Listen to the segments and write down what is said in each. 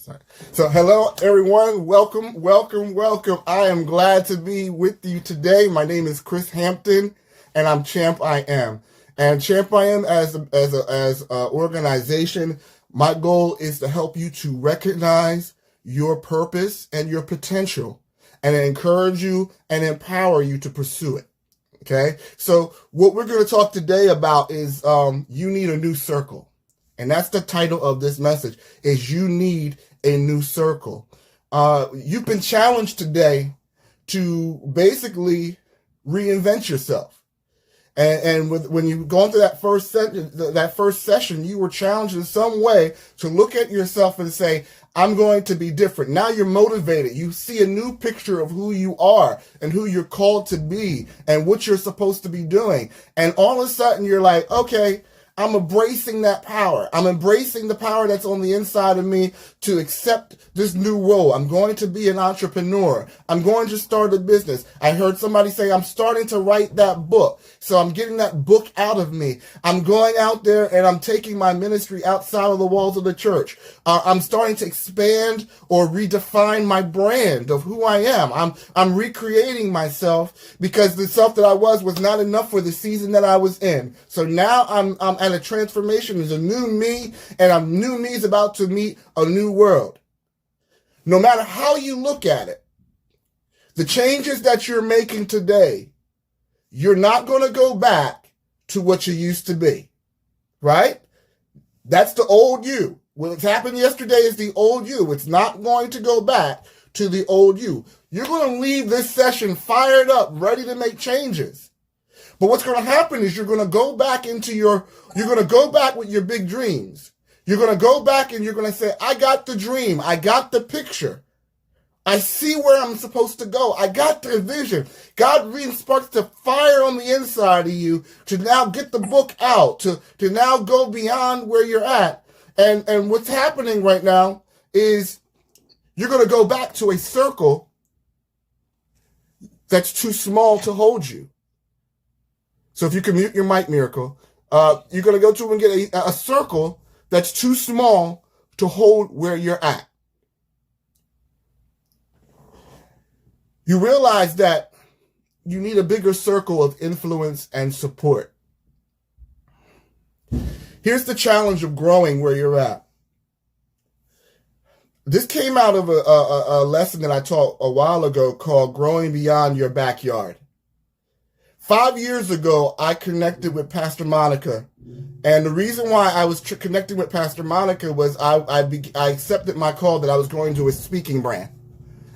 Sorry. So hello, everyone. Welcome, welcome, welcome. I am glad to be with you today. My name is Chris Hampton, and I'm Champ I Am. And Champ I Am as a organization, my goal is to help you to recognize your purpose and your potential, and encourage you and empower you to pursue it. Okay. So what we're going to talk today about is you need a new circle. And that's the title of this message, is you need a new circle. You've been challenged today to basically reinvent yourself. When you go into that first session, you were challenged in some way to look at yourself and say, I'm going to be different. Now you're motivated. You see a new picture of who you are and who you're called to be and what you're supposed to be doing. And all of a sudden you're like, okay, I'm embracing that power. I'm embracing the power that's on the inside of me to accept this new role. I'm going to be an entrepreneur. I'm going to start a business. I heard somebody say, I'm starting to write that book. So I'm getting that book out of me. I'm going out there and I'm taking my ministry outside of the walls of the church. I'm starting to expand or redefine my brand of who I am. I'm recreating myself because the self that I was not enough for the season that I was in. So now I'm at a transformation. There's a new me, and a new me is about to meet a new world. No matter how you look at it, the changes that you're making today, you're not going to go back to what you used to be, right? That's the old you. What's happened yesterday is the old you. It's not going to go back to the old you. You're going to leave this session fired up, ready to make changes. But what's going to happen is you're going to go back you're going to go back with your big dreams. You're going to go back and you're going to say, I got the dream. I got the picture. I see where I'm supposed to go. I got the vision. God re-sparks the fire on the inside of you to now get the book out, to now go beyond where you're at. And what's happening right now is you're going to go back to a circle that's too small to hold you. So if you can mute your mic, Miracle, you're going to go to and get a circle that's too small to hold where you're at. You realize that you need a bigger circle of influence and support. Here's the challenge of growing where you're at. This came out of a lesson that I taught a while ago called Growing Beyond Your Backyard. 5 years ago, I connected with Pastor Monica. And the reason why I was connecting with Pastor Monica was I accepted my call that I was going to a speaking brand.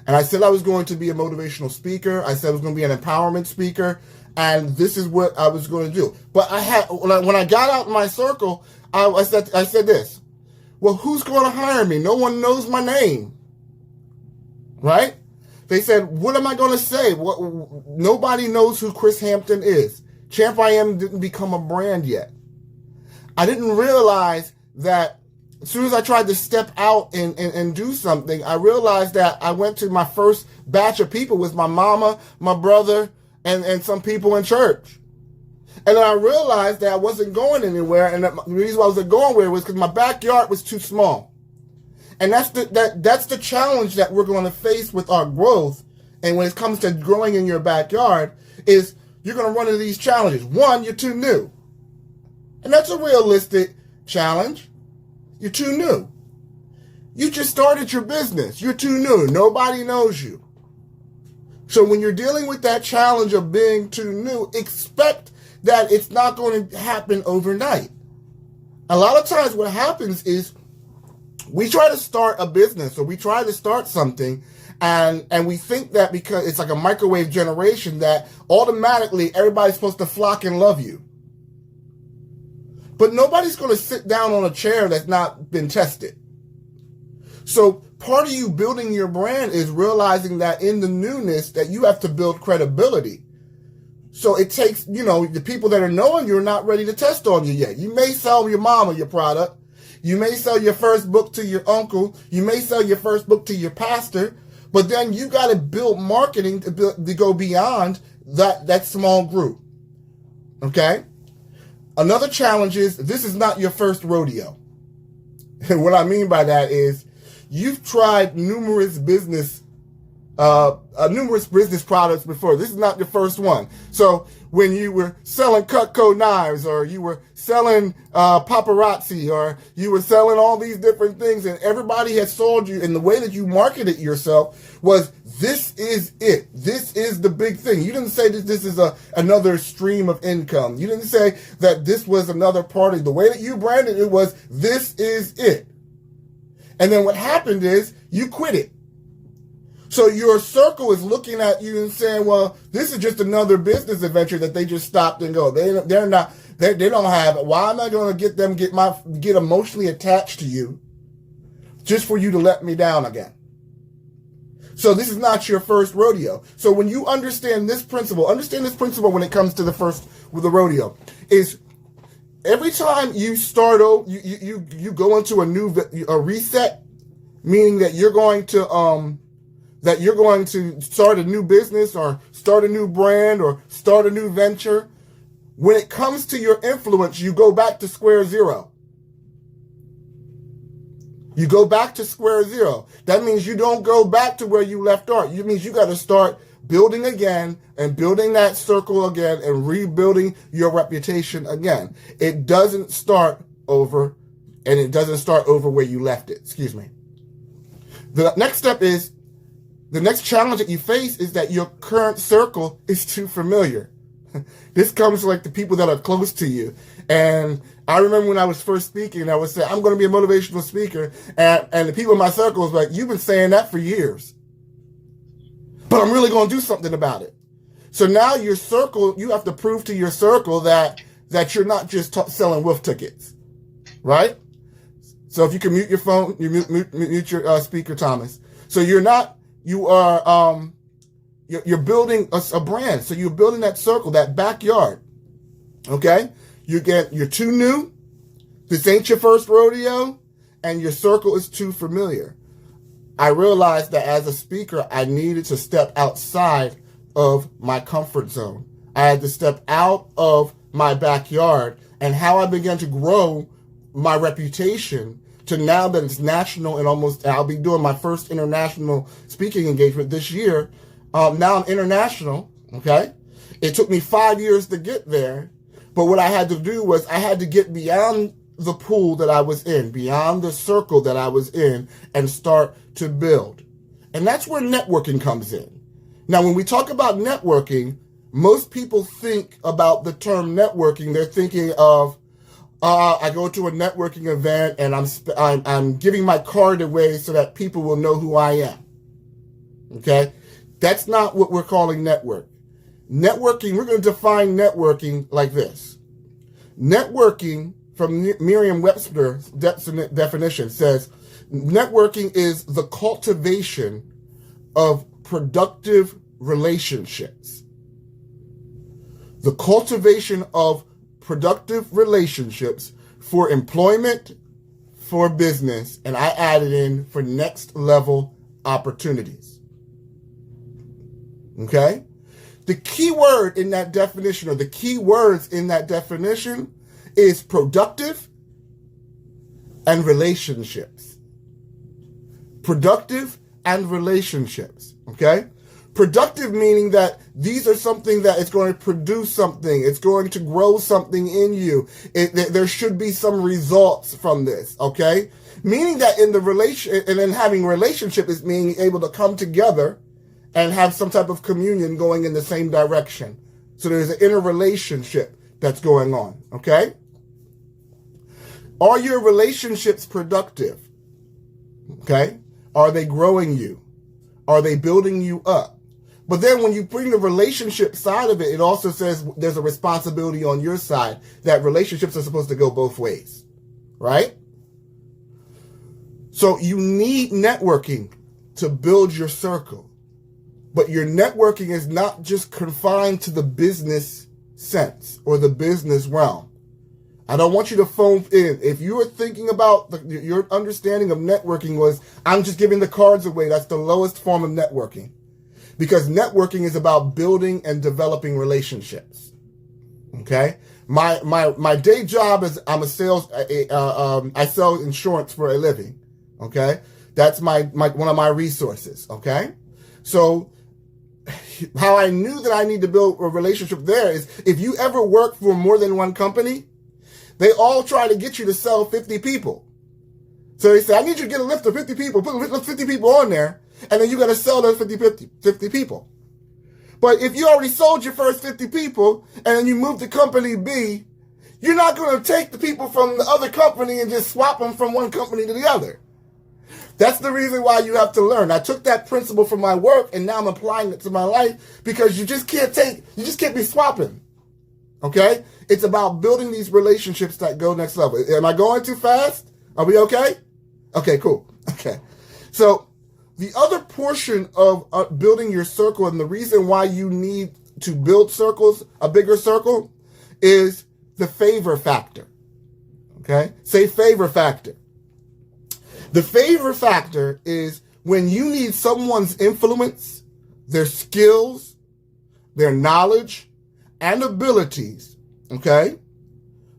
And I said I was going to be a motivational speaker. I said I was going to be an empowerment speaker. And this is what I was going to do. But when I got out in my circle, I said this. Well, who's going to hire me? No one knows my name. Right? They said, what am I going to say? Nobody knows who Chris Hampton is. Champ I Am didn't become a brand yet. I didn't realize that as soon as I tried to step out and do something, I realized that I went to my first batch of people with my mama, my brother, and some people in church. And then I realized that I wasn't going anywhere, and that the reason why I wasn't going anywhere was because my backyard was too small. And that's the challenge that we're going to face with our growth. And when it comes to growing in your backyard, is you're going to run into these challenges. One, you're too new. And that's a realistic challenge. You're too new. You just started your business. You're too new. Nobody knows you. So when you're dealing with that challenge of being too new, expect that it's not going to happen overnight. A lot of times what happens is we try to start a business or we try to start something and we think that because it's like a microwave generation that automatically everybody's supposed to flock and love you. But nobody's going to sit down on a chair that's not been tested. So part of you building your brand is realizing that in the newness that you have to build credibility. So it takes, the people that are knowing you are not ready to test on you yet. You may sell your mama your product. You may sell your first book to your uncle. You may sell your first book to your pastor. But then you got to build marketing to go beyond that small group. Okay? Another challenge is this is not your first rodeo. And what I mean by that is you've tried numerous business products before. This is not your first one. So when you were selling Cutco knives, or you were selling paparazzi, or you were selling all these different things, and everybody had sold you, and the way that you marketed yourself was, this is it. This is the big thing. You didn't say that this is another stream of income. You didn't say that this was another party. The way that you branded it was, this is it. And then what happened is you quit it. So your circle is looking at you and saying, well, this is just another business adventure that they just stopped and go. They don't have it. Why am I going to get emotionally attached to you just for you to let me down again? So this is not your first rodeo. So when you understand this principle when it comes to the rodeo, is every time you start you go into a reset, meaning that you're going to start a new business, or start a new brand, or start a new venture. When it comes to your influence, you go back to square zero. You go back to square zero. That means you don't go back to where you left off. It means you got to start building again, and building that circle again, and rebuilding your reputation again. It doesn't start over, and it doesn't start over where you left it. Excuse me. The next step is, the next challenge that you face is that your current circle is too familiar. This comes to like the people that are close to you. And I remember when I was first speaking, I would say, I'm going to be a motivational speaker. And the people in my circle was like, you've been saying that for years, but I'm really going to do something about it. So now your circle, you have to prove to your circle that you're not just selling wolf tickets, right? So if you can mute your phone, you mute your speaker, Thomas. So you're building a brand. So you're building that circle, that backyard. Okay? You're too new. This ain't your first rodeo, and your circle is too familiar. I realized that as a speaker, I needed to step outside of my comfort zone. I had to step out of my backyard, and how I began to grow my reputation to now that it's national, and I'll be doing my first international speaking engagement this year. Now I'm international, okay? It took me 5 years to get there, but what I had to do was I had to get beyond the pool that I was in, beyond the circle that I was in, and start to build. And that's where networking comes in. Now, when we talk about networking, most people think about the term networking. They're thinking of, I go to a networking event and I'm giving my card away so that people will know who I am. Okay? That's not what we're calling network. Networking, we're going to define networking like this. Networking, from Merriam-Webster's definition, says networking is the cultivation of productive relationships. The cultivation of productive relationships for employment, for business, and I added in for next level opportunities. Okay? The key word in that definition, or the key words in that definition, is productive and relationships. Productive and relationships. Okay? Productive meaning that these are something that is going to produce something. It's going to grow something in you. There should be some results from this. Okay? Meaning that in the relation, and then having relationship is being able to come together and have some type of communion going in the same direction. So there's an interrelationship that's going on, okay? Are your relationships productive? Okay? Are they growing you? Are they building you up? But then when you bring the relationship side of it, it also says there's a responsibility on your side that relationships are supposed to go both ways, right? So you need networking to build your circle. But your networking is not just confined to the business sense or the business realm. I don't want you to phone in. If you are thinking about your understanding of networking was, I'm just giving the cards away, that's the lowest form of networking. Because networking is about building and developing relationships. Okay? My day job is I sell insurance for a living. Okay? That's my one of my resources, okay? So how I knew that I need to build a relationship there is if you ever work for more than one company, they all try to get you to sell 50 people. So they say, I need you to get a list of 50 people, put 50 people on there, and then you got to sell those 50 people. But if you already sold your first 50 people, and then you move to company B, you're not going to take the people from the other company and just swap them from one company to the other. That's the reason why you have to learn. I took that principle from my work, and now I'm applying it to my life, because you just can't be swapping. Okay? It's about building these relationships that go next level. Am I going too fast? Are we okay? Okay, cool. Okay. So the other portion of building your circle, and the reason why you need to build circles, a bigger circle, is the favor factor. Okay? Say favor factor. The favor factor is when you need someone's influence, their skills, their knowledge, and abilities. Okay?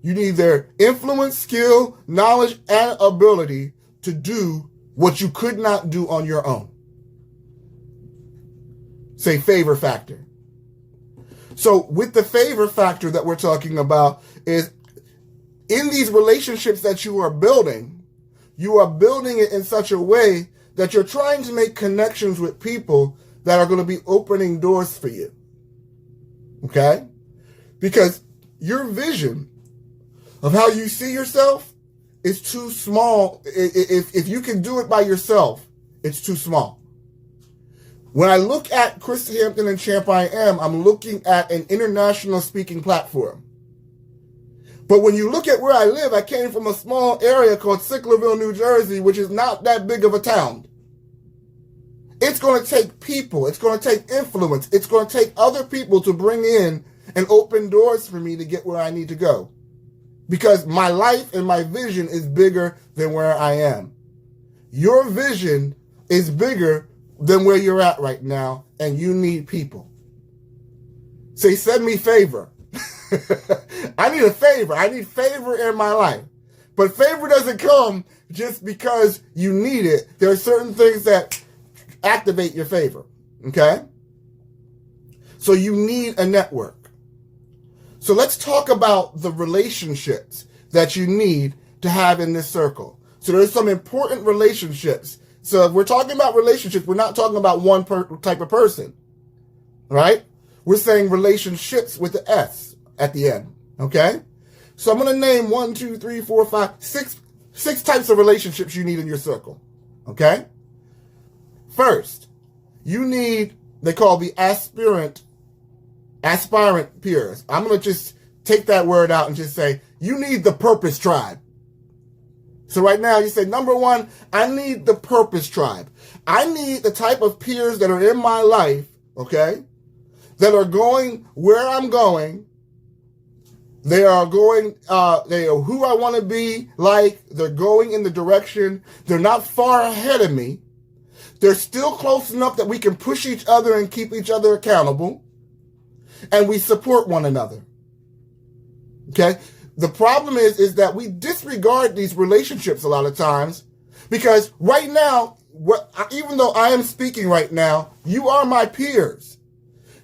You need their influence, skill, knowledge, and ability to do what you could not do on your own. Say favor factor. So with the favor factor that we're talking about is in these relationships that you are building it in such a way that you're trying to make connections with people that are going to be opening doors for you. Okay? Because your vision of how you see yourself is too small. If you can do it by yourself, it's too small. When I look at Chris Hampton and Champ I Am, I'm looking at an international speaking platform. But when you look at where I live, I came from a small area called Sicklerville, New Jersey, which is not that big of a town. It's going to take people. It's going to take influence. It's going to take other people to bring in and open doors for me to get where I need to go. Because my life and my vision is bigger than where I am. Your vision is bigger than where you're at right now, and you need people. Say, send me favor. I need a favor. I need favor in my life. But favor doesn't come just because you need it. There are certain things that activate your favor. Okay? So you need a network. So let's talk about the relationships that you need to have in this circle. So there's some important relationships. So if we're talking about relationships, we're not talking about one type of person. Right? We're saying relationships with the S at the end. Okay? So I'm going to name 6 types of relationships you need in your circle. Okay? First, you need, they call the aspirant peers. I'm going to just take that word out and just say, you need the purpose tribe. So right now you say, number 1, I need the purpose tribe. I need the type of peers that are in my life, okay, that are going where I'm going. They are going, they are who I want to be like. They're going in the direction. They're not far ahead of me. They're still close enough that we can push each other and keep each other accountable. And we support one another. Okay? The problem is that we disregard these relationships a lot of times because right now, even though I am speaking right now, you are my peers.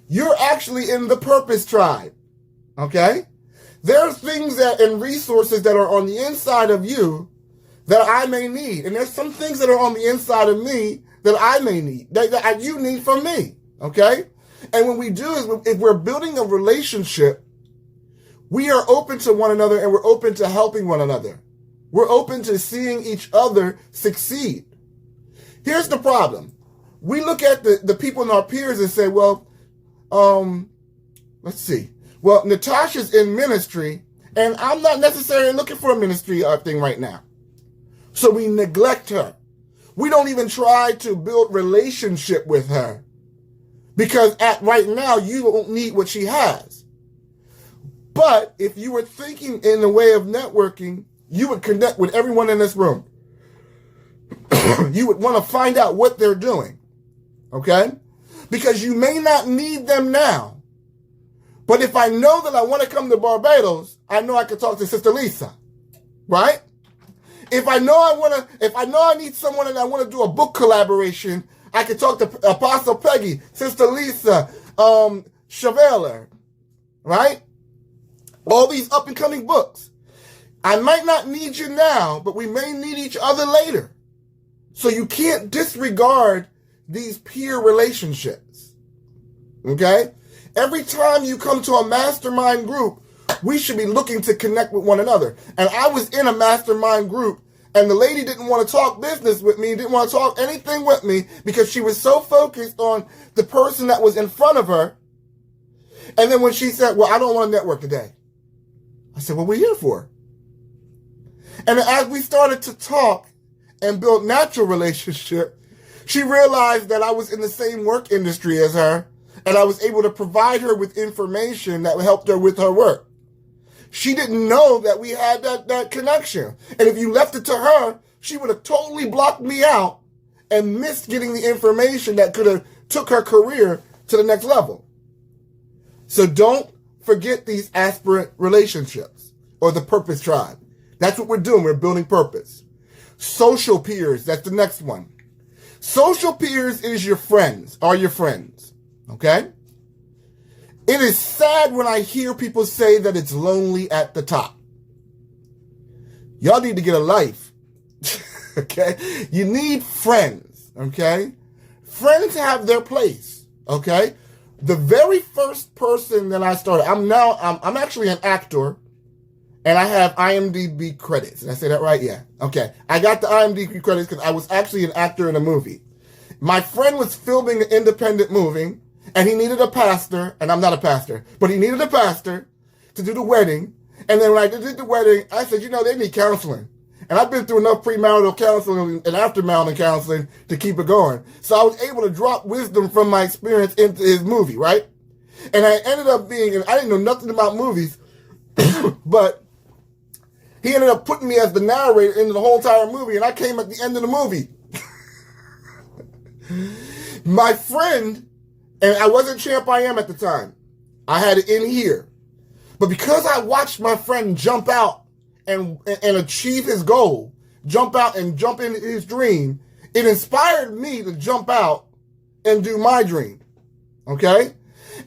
You're actually in the purpose tribe. Okay? There are things and resources that are on the inside of you that I may need. And there's some things that are on the inside of me that I may need, that you need from me. Okay? And what we do is if we're building a relationship, we are open to one another and we're open to helping one another. We're open to seeing each other succeed. Here's the problem. We look at the people in our peers and say, well, let's see. Well, Natasha's in ministry, and I'm not necessarily looking for a ministry thing right now. So we neglect her. We don't even try to build relationship with her because right now you don't need what she has. But if you were thinking in the way of networking, you would connect with everyone in this room. You would want to find out what they're doing. Okay? Because you may not need them now. But if I know that I want to come to Barbados, I know I can talk to Sister Lisa. Right? If I know I need someone and I want to do a book collaboration, I can talk to Apostle Peggy, Sister Lisa, Chevelle, right? All these up and coming books. I might not need you now, but we may need each other later. So you can't disregard these peer relationships. Okay? Every time you come to a mastermind group, we should be looking to connect with one another. And I was in a mastermind group, and the lady didn't want to talk business with me, didn't want to talk anything with me, because she was so focused on the person that was in front of her. And then when she said, well, I don't want to network today. I said, well, we're here for. And as we started to talk and build natural relationship, she realized that I was in the same work industry as her, and I was able to provide her with information that helped her with her work. She didn't know that we had that connection. And if you left it to her, she would have totally blocked me out and missed getting the information that could have took her career to the next level. So don't forget these aspirant relationships or the purpose tribe. That's what we're doing. We're building purpose. Social peers, that's the next one. Social peers is your friends, are your friends. Okay? It is sad when I hear people say that it's lonely at the top. Y'all need to get a life. Okay? You need friends. Okay? Friends have their place. Okay? The very first person that I started, I'm actually an actor, and I have IMDb credits. Did I say that right? Yeah. Okay. I got the IMDb credits because I was actually an actor in a movie. My friend was filming an independent movie, and he needed a pastor, and I'm not a pastor, but he needed a pastor to do the wedding. And then when I did the wedding, I said, they need counseling. And I've been through enough premarital counseling and aftermarital counseling to keep it going. So I was able to drop wisdom from my experience into his movie, right? And I ended up and I didn't know nothing about movies, but he ended up putting me as the narrator into the whole entire movie, and I came at the end of the movie. My friend, and I wasn't Champ I Am at the time. I had it in here. But because I watched my friend jump out and achieve his goal, jump out and jump into his dream, it inspired me to jump out and do my dream. Okay?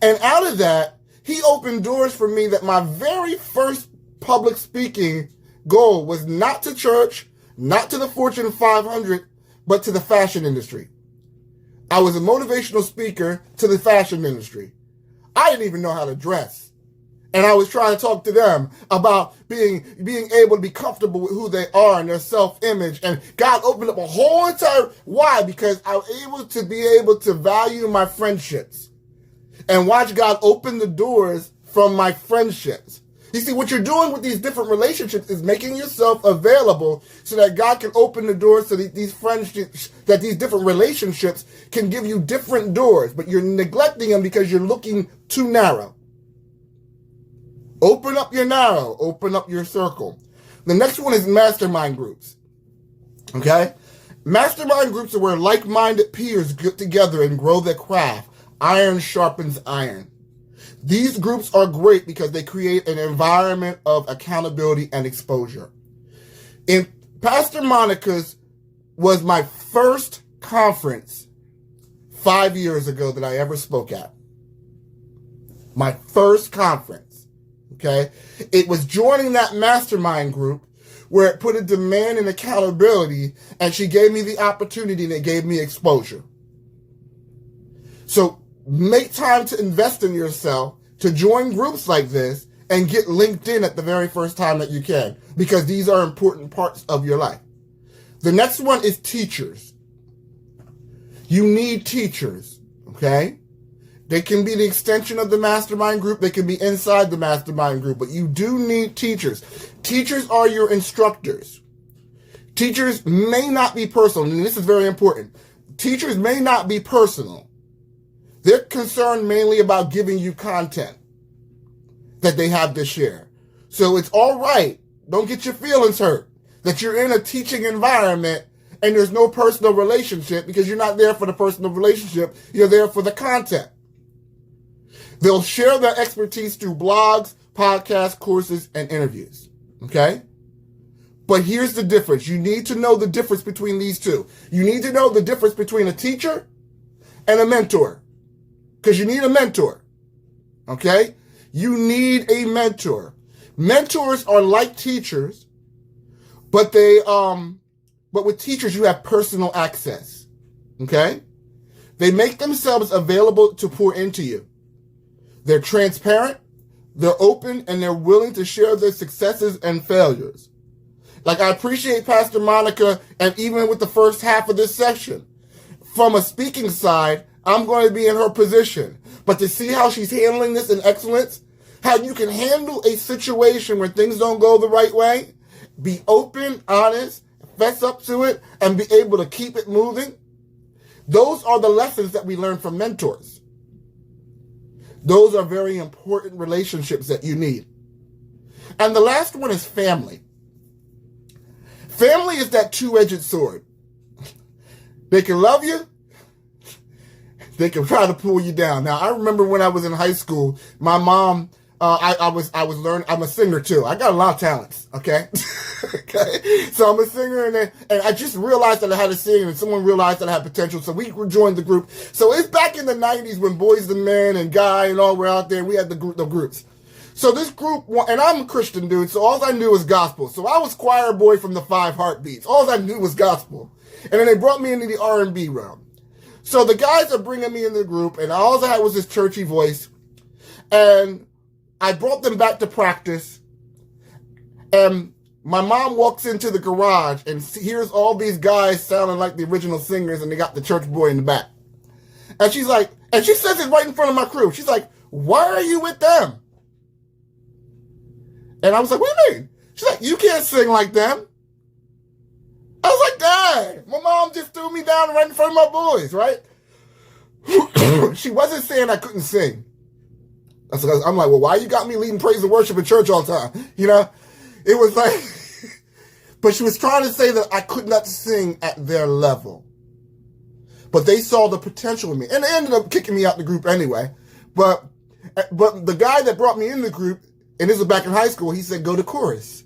And out of that, he opened doors for me that my very first public speaking goal was not to church, not to the Fortune 500, but to the fashion industry. I was a motivational speaker to the fashion industry. I didn't even know how to dress. And I was trying to talk to them about being able to be comfortable with who they are and their self-image. And God opened up a whole entire... Why? Because I was able to value my friendships and watch God open the doors from my friendships. You see, what you're doing with these different relationships is making yourself available so that God can open the doors so that these friendships, that these different relationships can give you different doors, but you're neglecting them because you're looking too narrow. Open up your narrow, open up your circle. The next one is mastermind groups. Okay? Mastermind groups are where like-minded peers get together and grow their craft. Iron sharpens iron. These groups are great because they create an environment of accountability and exposure. In Pastor Monica's was my first conference 5 years ago that I ever spoke at. My first conference. Okay? It was joining that mastermind group where it put a demand and accountability, and she gave me the opportunity and it gave me exposure. So make time to invest in yourself, to join groups like this, and get LinkedIn at the very first time that you can, because these are important parts of your life. The next one is teachers. You need teachers, okay? They can be the extension of the mastermind group. They can be inside the mastermind group, but you do need teachers. Teachers are your instructors. Teachers may not be personal, and this is very important. Teachers may not be personal. They're concerned mainly about giving you content that they have to share. So it's all right. Don't get your feelings hurt that you're in a teaching environment and there's no personal relationship, because you're not there for the personal relationship. You're there for the content. They'll share their expertise through blogs, podcasts, courses, and interviews. Okay? But here's the difference. You need to know the difference between these two. You need to know the difference between a teacher and a mentor. Because you need a mentor. Okay? You need a mentor. Mentors are like teachers, but with teachers you have personal access. Okay? They make themselves available to pour into you. They're transparent, they're open, and they're willing to share their successes and failures. Like, I appreciate Pastor Monica, and even with the first half of this session, from a speaking side, I'm going to be in her position. But to see how she's handling this in excellence, how you can handle a situation where things don't go the right way, be open, honest, fess up to it, and be able to keep it moving. Those are the lessons that we learn from mentors. Those are very important relationships that you need. And the last one is family. Family is that two-edged sword. They can love you. They can try to pull you down. Now, I remember when I was in high school, my mom, I was learning. I'm a singer too. I got a lot of talents. Okay. Okay. So I'm a singer, and I just realized that I had to sing, and someone realized that I had potential. So we joined the group. So it's back in the 90s when Boys the Men and Guy and all were out there. We had the groups. So this group, and I'm a Christian dude, so all I knew was gospel. So I was choir boy from the 5 Heartbeats. All I knew was gospel. And then they brought me into the R&B realm. So the guys are bringing me in the group, and all I had was this churchy voice. And I brought them back to practice. And my mom walks into the garage and hears all these guys sounding like the original singers, and they got the church boy in the back. And she's like, and she says it right in front of my crew. She's like, "Why are you with them?" And I was like, "What do you mean?" She's like, "You can't sing like them." I was like, "Dad, my mom just threw me down right in front of my boys," right? She wasn't saying I couldn't sing. I'm like, "Well, why you got me leading praise and worship in church all the time?" You know? It was like, but she was trying to say that I could not sing at their level. But they saw the potential in me. And they ended up kicking me out the group anyway. But the guy that brought me in the group, and this was back in high school, he said, "Go to chorus."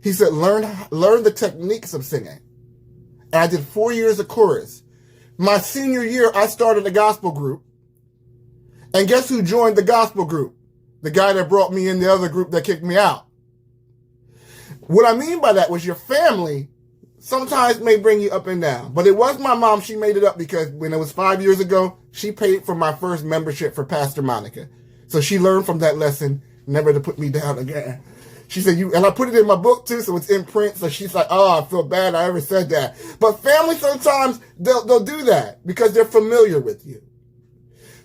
He said, learn the techniques of singing. And I did 4 years of chorus. My senior year, I started a gospel group. And guess who joined the gospel group? The guy that brought me in the other group that kicked me out. What I mean by that was your family sometimes may bring you up and down. But it was my mom. She made it up because when it was 5 years ago, she paid for my first membership for Pastor Monica. So she learned from that lesson never to put me down again. She said, and I put it in my book too, so it's in print. So she's like, "Oh, I feel bad I ever said that." But family, sometimes they'll do that because they're familiar with you.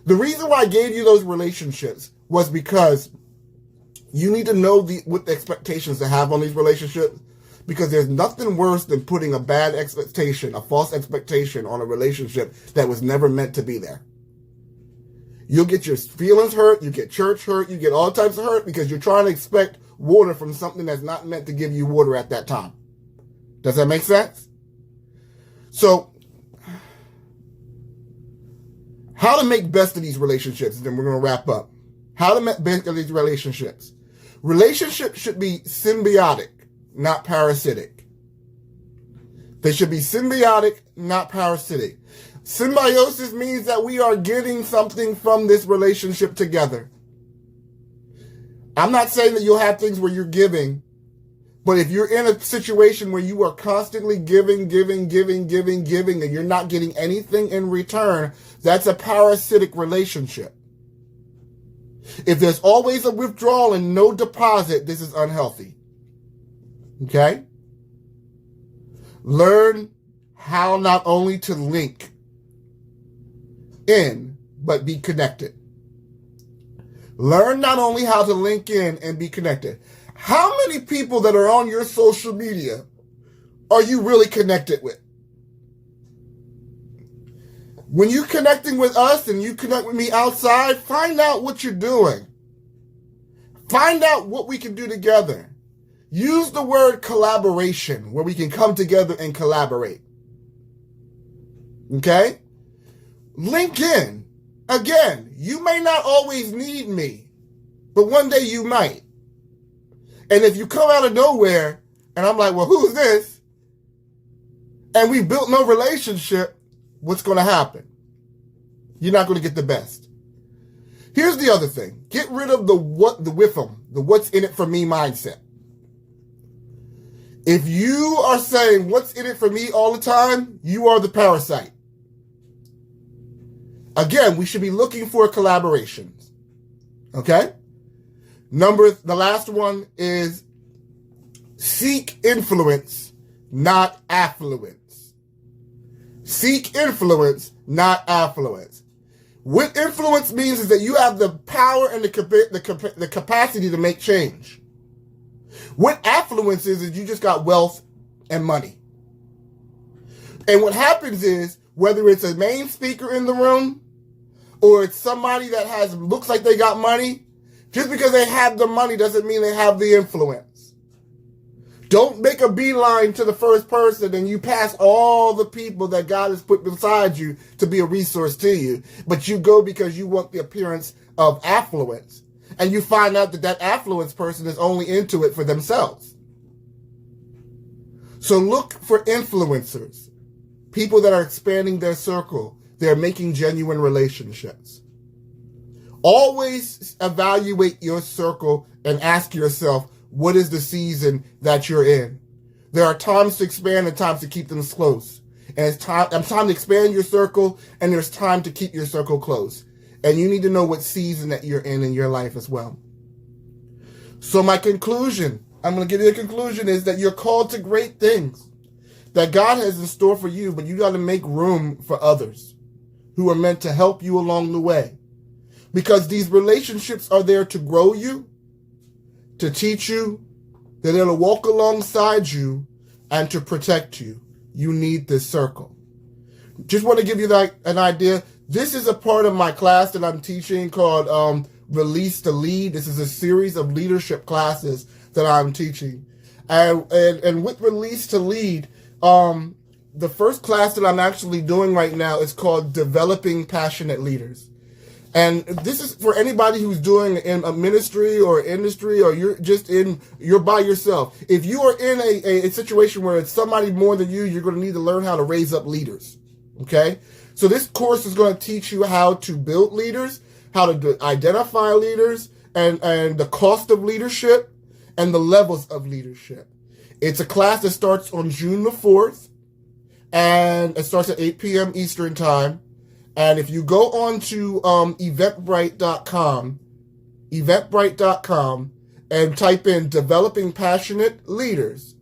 The reason why I gave you those relationships was because you need to know what the expectations to have on these relationships, because there's nothing worse than putting a bad expectation, a false expectation on a relationship that was never meant to be there. You'll get your feelings hurt, you get church hurt, you get all types of hurt because you're trying to expect water from something that's not meant to give you water at that time. Does that make sense? So, how to make best of these relationships, and then we're going to wrap up. How to make best of these relationships. Relationships should be symbiotic, not parasitic. They should be symbiotic, not parasitic. Symbiosis means that we are getting something from this relationship together. I'm not saying that you'll have things where you're giving, but if you're in a situation where you are constantly giving, and you're not getting anything in return, that's a parasitic relationship. If there's always a withdrawal and no deposit, this is unhealthy. Okay? Learn how not only to link in, but be connected. Learn not only how to link in and be connected. How many people that are on your social media are you really connected with? When you're connecting with us and you connect with me outside, find out what you're doing. Find out what we can do together. Use the word collaboration, where we can come together and collaborate. Okay? Link in. Again, you may not always need me, but one day you might. And if you come out of nowhere and I'm like, well, who's this? And we built no relationship, what's going to happen? You're not going to get the best. Here's the other thing. Get rid of the what's in it for me mindset. If you are saying what's in it for me all the time, you are the parasite. Again, we should be looking for collaborations. Okay? The last one is seek influence, not affluence. Seek influence, not affluence. What influence means is that you have the power and the capacity to make change. What affluence is you just got wealth and money. And what happens is, whether it's a main speaker in the room or it's somebody that looks like they got money, just because they have the money doesn't mean they have the influence. Don't make a beeline to the first person and you pass all the people that God has put beside you to be a resource to you. But you go because you want the appearance of affluence. And you find out that affluence person is only into it for themselves. So look for influencers. People that are expanding their circle. They're making genuine relationships. Always evaluate your circle and ask yourself, what is the season that you're in? There are times to expand and times to keep them close. And it's time to expand your circle, and there's time to keep your circle close. And you need to know what season that you're in your life as well. So my conclusion, I'm going to give you a conclusion, is that you're called to great things that God has in store for you, but you got to make room for others who are meant to help you along the way. Because these relationships are there to grow you, to teach you, that it'll walk alongside you, and to protect you. You need this circle. Just want to give you an idea. This is a part of my class that I'm teaching called Release to Lead. This is a series of leadership classes that I'm teaching. And with Release to Lead, the first class that I'm actually doing right now is called Developing Passionate Leaders. And this is for anybody who's doing in a ministry or industry, or you're by yourself. If you are in a situation where it's somebody more than you, you're going to need to learn how to raise up leaders. Okay? So this course is going to teach you how to build leaders, how to identify leaders, and the cost of leadership and the levels of leadership. It's a class that starts on June the 4th, and it starts at 8 p.m. Eastern Time. And if you go on to eventbrite.com, and type in Developing Passionate Leaders,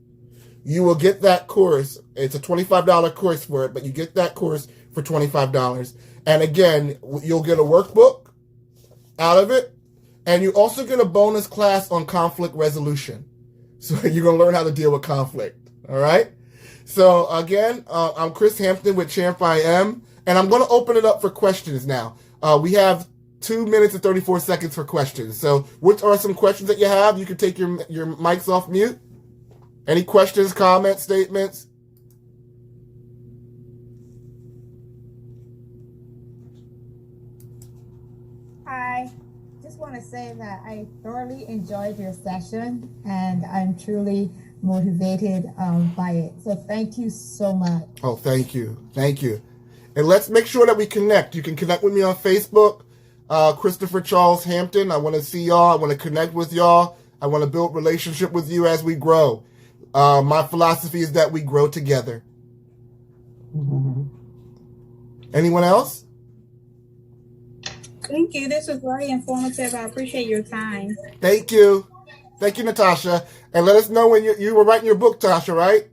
you will get that course. It's a $25 course for it, but you get that course for $25. And again, you'll get a workbook out of it, and you also get a bonus class on conflict resolution. So you're going to learn how to deal with conflict. All right? So again, I'm Chris Hampton with Champ I Am, and I'm going to open it up for questions now. We have 2 minutes and 34 seconds for questions. So what are some questions that you have? You can take your mics off mute. Any questions, comments, statements? Hi. Just want to say that I thoroughly enjoyed your session, and I'm truly motivated by it. So thank you so much. Oh, thank you. Thank you. And let's make sure that we connect. You can connect with me on Facebook, Christopher Charles Hampton. I want to see y'all. I want to connect with y'all. I want to build relationship with you as we grow. My philosophy is that we grow together. Mm-hmm. Anyone else? Thank you. This was very informative. I appreciate your time. Thank you. Thank you, Natasha. And let us know when you were writing your book, Tasha, right?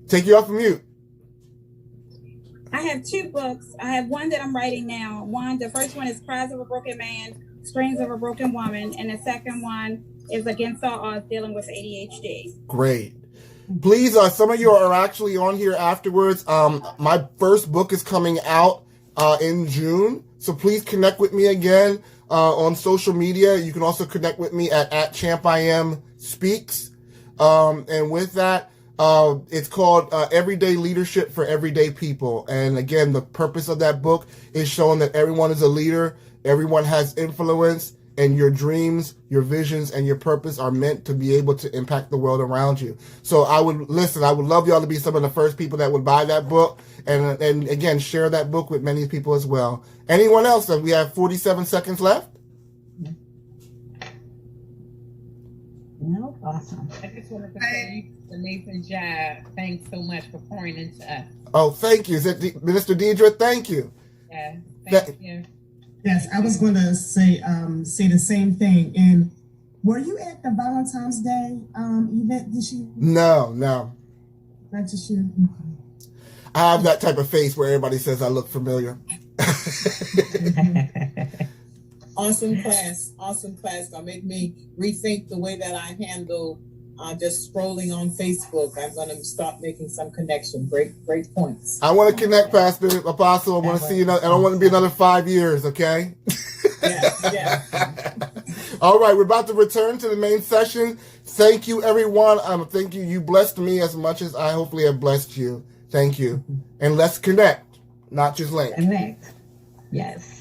Take you off of mute. I have 2 books. I have one that I'm writing now. The first one is Cries of a Broken Man, Screams of a Broken Woman. And the second one is Against All Odds, Dealing with ADHD. Great. Please, some of you are actually on here afterwards. My first book is coming out in June. So please connect with me again on social media. You can also connect with me at @ChampIamSpeaks. And with that, it's called Everyday Leadership for Everyday People. And again, the purpose of that book is showing that everyone is a leader. Everyone has influence. and your dreams, your visions, and your purpose are meant to be able to impact the world around you. So I would love y'all to be some of the first people that would buy that book, and again, share that book with many people as well. Anyone else? We have 47 seconds left. No, awesome. I just wanted to say an amazing job. Thanks so much for pouring into us. Oh, thank you. Is it Minister Deidre? Thank you. Yeah, thank you. Yes, I was going to say the same thing. And were you at the Valentine's Day event this year? No. Not this year. I have that type of face where everybody says I look familiar. Awesome class. Gonna make me rethink the way that I handle just scrolling on Facebook. I'm gonna start making some connection. Great points. I want to connect, Pastor Apostle. I want to see you. I don't want to be another 5 years, okay? Yeah. All right, we're about to return to the main session. Thank you, everyone. Thank you. You blessed me as much as I hopefully have blessed you. Thank you. And let's connect, not just link. Connect. Yes.